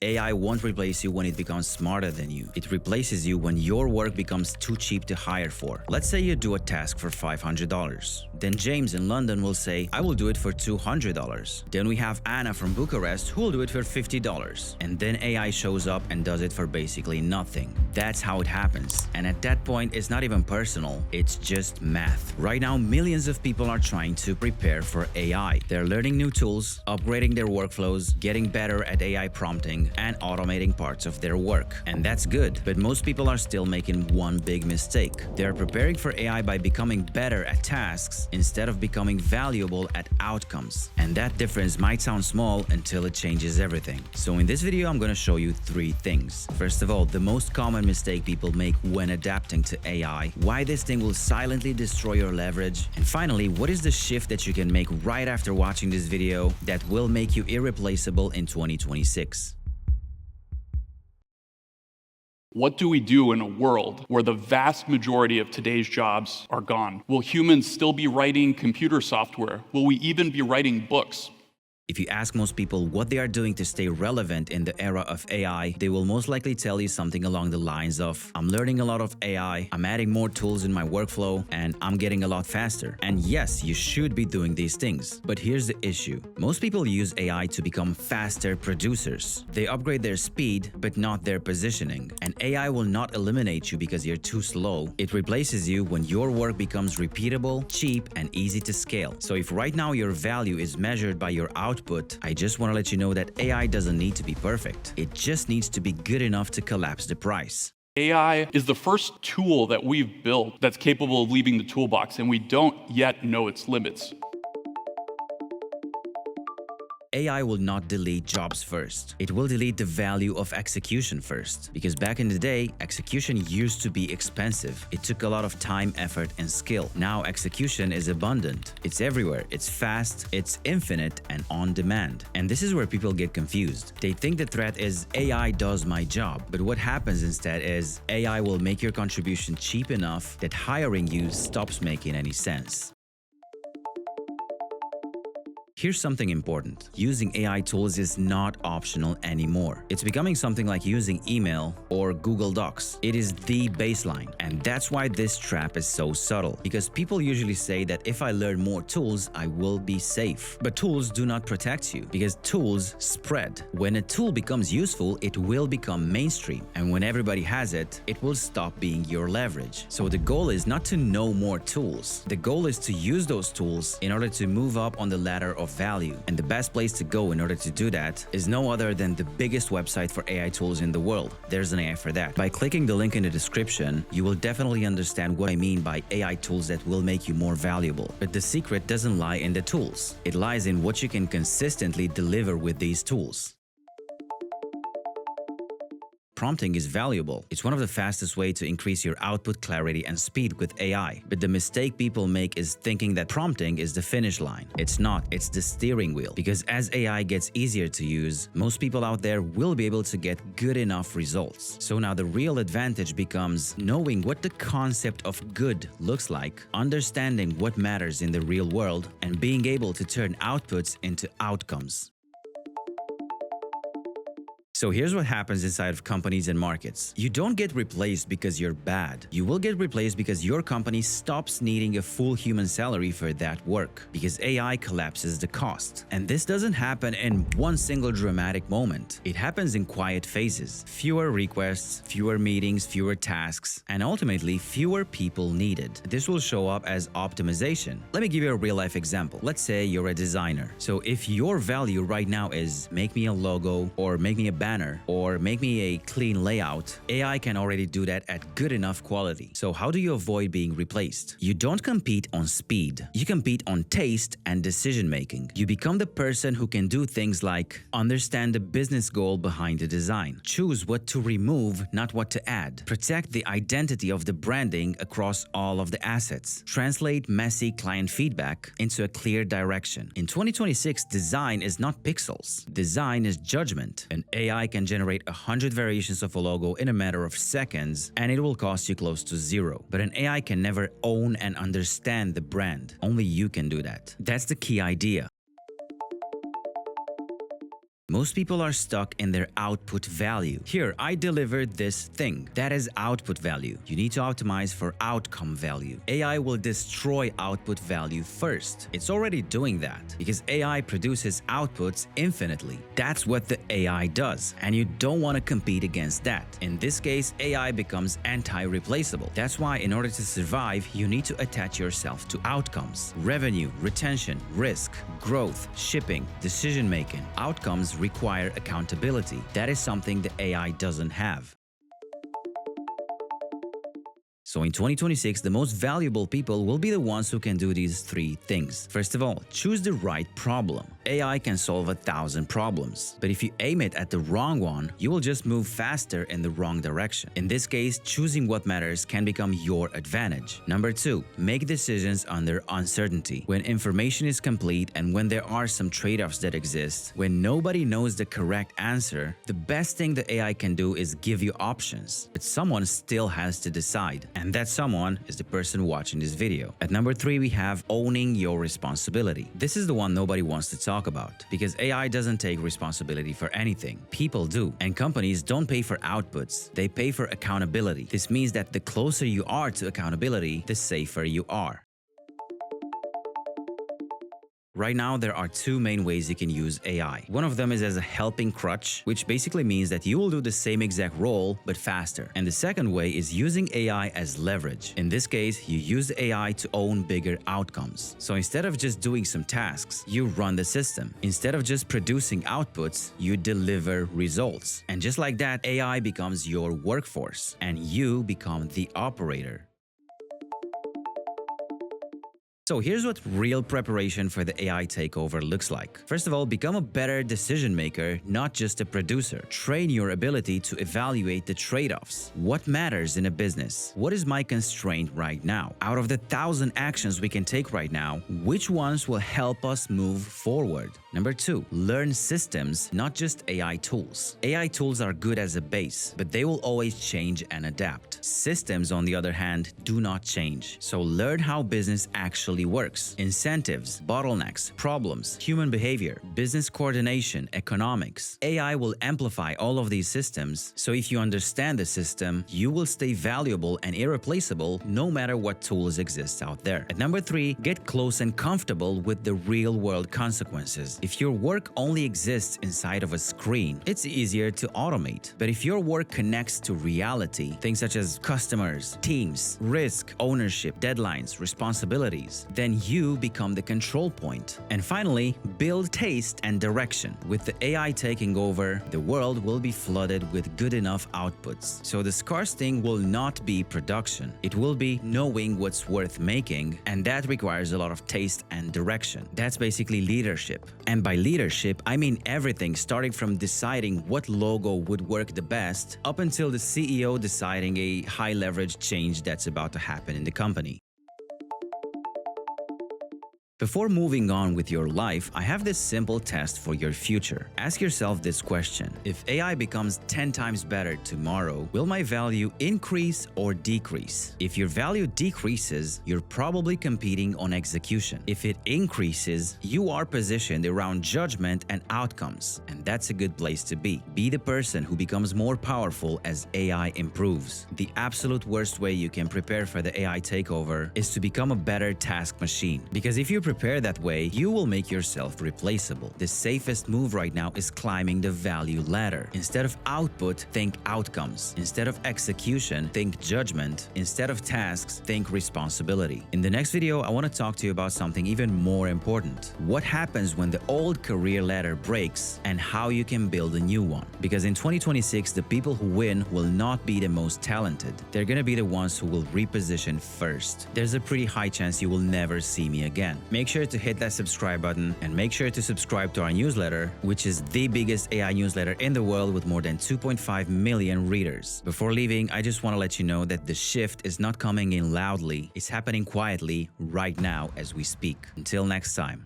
AI won't replace you when it becomes smarter than you. It replaces you when your work becomes too cheap to hire for. Let's say you do a task for $500. Then James in London will say, I will do it for $200. Then we have Anna from Bucharest who will do it for $50. And then AI shows up and does it for basically nothing. That's how it happens. And at that point, it's not even personal, it's just math. Right now, millions of people are trying to prepare for AI. They're learning new tools, upgrading their workflows, getting better at AI prompting, and automating parts of their work. And that's good, but most people are still making one big mistake. They're preparing for AI by becoming better at tasks instead of becoming valuable at outcomes. And that difference might sound small until it changes everything. So in this video, I'm going to show you 3 things. First of all, the most common mistake people make when adapting to AI, why this thing will silently destroy your leverage, and finally, what is the shift that you can make right after watching this video that will make you irreplaceable in 2026. What do we do in a world where the vast majority of today's jobs are gone? Will humans still be writing computer software? Will we even be writing books? If you ask most people what they are doing to stay relevant in the era of AI, they will most likely tell you something along the lines of, I'm learning a lot of AI, I'm adding more tools in my workflow, and I'm getting a lot faster. And yes, you should be doing these things. But here's the issue. Most people use AI to become faster producers. They upgrade their speed, but not their positioning. And AI will not eliminate you because you're too slow. It replaces you when your work becomes repeatable, cheap, and easy to scale. So if right now your value is measured by your output, I just want to let you know that AI doesn't need to be perfect. It just needs to be good enough to collapse the price. AI is the first tool that we've built that's capable of leaving the toolbox, and we don't yet know its limits. AI will not delete jobs first. It will delete the value of execution first. Because back in the day, execution used to be expensive. It took a lot of time, effort, and skill. Now execution is abundant. It's everywhere. It's fast, it's infinite, and on demand. And this is where people get confused. They think the threat is AI does my job. But what happens instead is AI will make your contribution cheap enough that hiring you stops making any sense. Here's something important. Using AI tools is not optional anymore. It's becoming something like using email or Google Docs. It is the baseline. And that's why this trap is so subtle. Because people usually say that if I learn more tools, I will be safe. But tools do not protect you because tools spread. When a tool becomes useful, it will become mainstream. And when everybody has it, it will stop being your leverage. So the goal is not to know more tools. The goal is to use those tools in order to move up on the ladder of value. And the best place to go in order to do that is no other than the biggest website for AI tools in the world. There's an AI for that. By clicking the link in the description, you will definitely understand what I mean by AI tools that will make you more valuable. But the secret doesn't lie in the tools. It lies in what you can consistently deliver with these tools. Prompting is valuable. It's one of the fastest ways to increase your output clarity and speed with AI. But the mistake people make is thinking that prompting is the finish line. It's not, it's the steering wheel. Because as AI gets easier to use, most people out there will be able to get good enough results. So now the real advantage becomes knowing what the concept of good looks like, understanding what matters in the real world, and being able to turn outputs into outcomes. So here's what happens inside of companies and markets. You don't get replaced because you're bad. You will get replaced because your company stops needing a full human salary for that work, because AI collapses the cost. And this doesn't happen in one single dramatic moment. It happens in quiet phases. Fewer requests, fewer meetings, fewer tasks, and ultimately fewer people needed. This will show up as optimization. Let me give you a real-life example. Let's say you're a designer. So if your value right now is make me a logo or make me a banner or make me a clean layout, AI can already do that at good enough quality. So how do you avoid being replaced? You don't compete on speed. You compete on taste and decision making. You become the person who can do things like understand the business goal behind the design, choose what to remove, not what to add, protect the identity of the branding across all of the assets, translate messy client feedback into a clear direction. In 2026, design is not pixels. Design is judgment. An AI can generate 100 variations of a logo in a matter of seconds, and it will cost you close to zero. But an AI can never own and understand the brand. Only you can do that. That's the key idea. Most people are stuck in their output value. Here, I delivered this thing. That is output value. You need to optimize for outcome value. AI will destroy output value first. It's already doing that because AI produces outputs infinitely. That's what the AI does, and you don't want to compete against that. In this case, AI becomes anti-replaceable. That's why in order to survive, you need to attach yourself to outcomes. Revenue, retention, risk, growth, shipping, decision-making. Outcomes require accountability. That is something the AI doesn't have. So in 2026, the most valuable people will be the ones who can do these three things. First of all, choose the right problem. AI can solve 1,000 problems, but if you aim it at the wrong one, you will just move faster in the wrong direction. In this case, choosing what matters can become your advantage. Number 2, make decisions under uncertainty. When information is complete and when there are some trade-offs that exist, when nobody knows the correct answer, the best thing the AI can do is give you options, but someone still has to decide. And that someone is the person watching this video. At number 3, we have owning your responsibility. This is the one nobody wants to talk about because AI doesn't take responsibility for anything. People do. And companies don't pay for outputs. They pay for accountability. This means that the closer you are to accountability, the safer you are. Right now, there are two main ways you can use AI. One of them is as a helping crutch, which basically means that you will do the same exact role, but faster. And the second way is using AI as leverage. In this case, you use the AI to own bigger outcomes. So instead of just doing some tasks, you run the system. Instead of just producing outputs, you deliver results. And just like that, AI becomes your workforce, and you become the operator. So here's what real preparation for the AI takeover looks like. First of all, become a better decision maker, not just a producer. Train your ability to evaluate the trade-offs. What matters in a business? What is my constraint right now? Out of the 1,000 actions we can take right now, which ones will help us move forward? Number 2, learn systems, not just AI tools. AI tools are good as a base, but they will always change and adapt. Systems, on the other hand, do not change. So learn how business actually works. Incentives, bottlenecks, problems, human behavior, business coordination, economics. AI will amplify all of these systems, so if you understand the system, you will stay valuable and irreplaceable no matter what tools exist out there. At number 3, get close and comfortable with the real-world consequences. If your work only exists inside of a screen, it's easier to automate. But if your work connects to reality, things such as customers, teams, risk, ownership, deadlines, responsibilities, then you become the control point. And finally, build taste and direction. With the AI taking over, the world will be flooded with good enough outputs. So the scarce thing will not be production. It will be knowing what's worth making, and that requires a lot of taste and direction. That's basically leadership. And by leadership, I mean everything starting from deciding what logo would work the best up until the CEO deciding a high-leverage change that's about to happen in the company. Before moving on with your life, I have this simple test for your future. Ask yourself this question. If AI becomes 10 times better tomorrow, will my value increase or decrease? If your value decreases, you're probably competing on execution. If it increases, you are positioned around judgment and outcomes, and that's a good place to be. Be the person who becomes more powerful as AI improves. The absolute worst way you can prepare for the AI takeover is to become a better task machine. Because if you prepare that way, you will make yourself replaceable. The safest move right now is climbing the value ladder. Instead of output, think outcomes. Instead of execution, think judgment. Instead of tasks, think responsibility. In the next video, I want to talk to you about something even more important. What happens when the old career ladder breaks and how you can build a new one. Because in 2026, the people who win will not be the most talented. They're gonna be the ones who will reposition first. There's a pretty high chance you will never see me again. Make sure to hit that subscribe button and make sure to subscribe to our newsletter, which is the biggest AI newsletter in the world with more than 2.5 million readers. Before leaving, I just want to let you know that the shift is not coming in loudly. It's happening quietly right now as we speak. Until next time.